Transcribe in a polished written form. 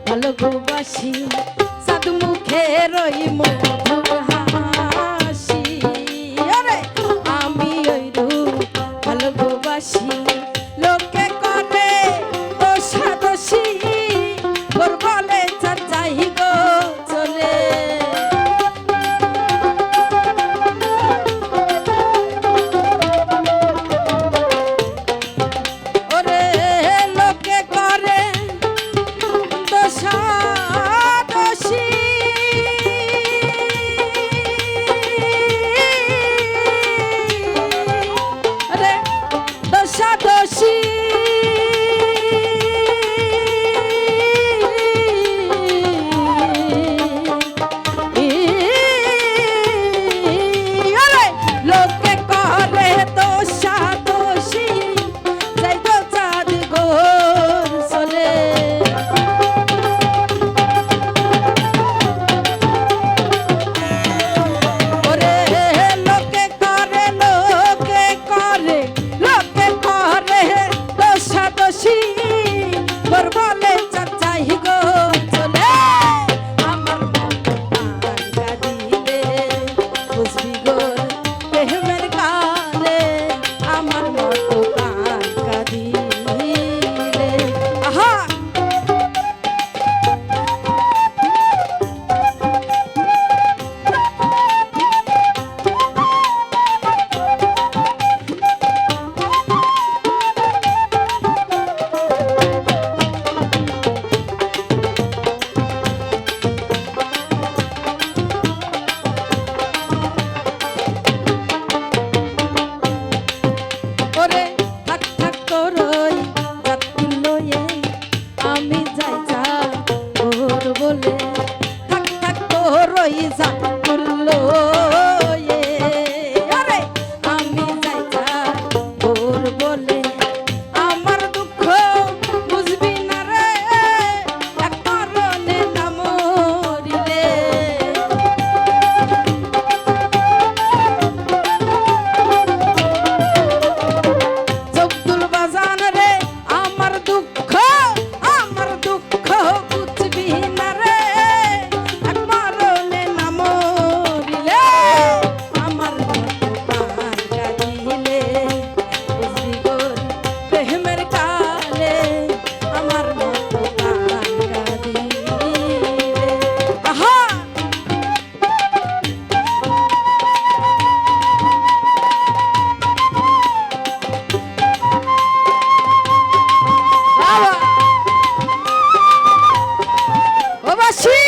ভালোবাসি সাদ মুখের ওই মধুর হাসি আরে আমি ওই রূপ ভালোবাসি লোকে করে দোষাদোষী ওর বলে যাই গো চলে ওরে লোকে করে দোষাদোষী আরে দোষাদোষী লোকে করে দোষাদোষী যাই গো চাঁদ গোর চলে ওরে লোকে করে দোষাদোষী গোর বলে চাই গো চলে আমার মতো প্রাণ কাঁদিলে বুঝবি গোর প্রেমের গানে আমার মতো প্রাণ কাঁদিলে আহা ওরে থাক থাক করই জাতি লয়ে আমি যাই যা ওর বলে থাক থাক করই জাতি লয়ে আরে আমি যাই যা ওর বলে আমার দুঃখ বুঝবি না রে এক কারণে না মরিলে জব্দুল বাজান রে আমার দুঃখ বুঝবি না রে এক মরণে না মরিলে আমার মতো প্রাণ কাঁদিলে বুঝবি গোর প্রেমের কালে আমার মতো প্রাণ কাঁদিলে আহা বাবা ও বাসি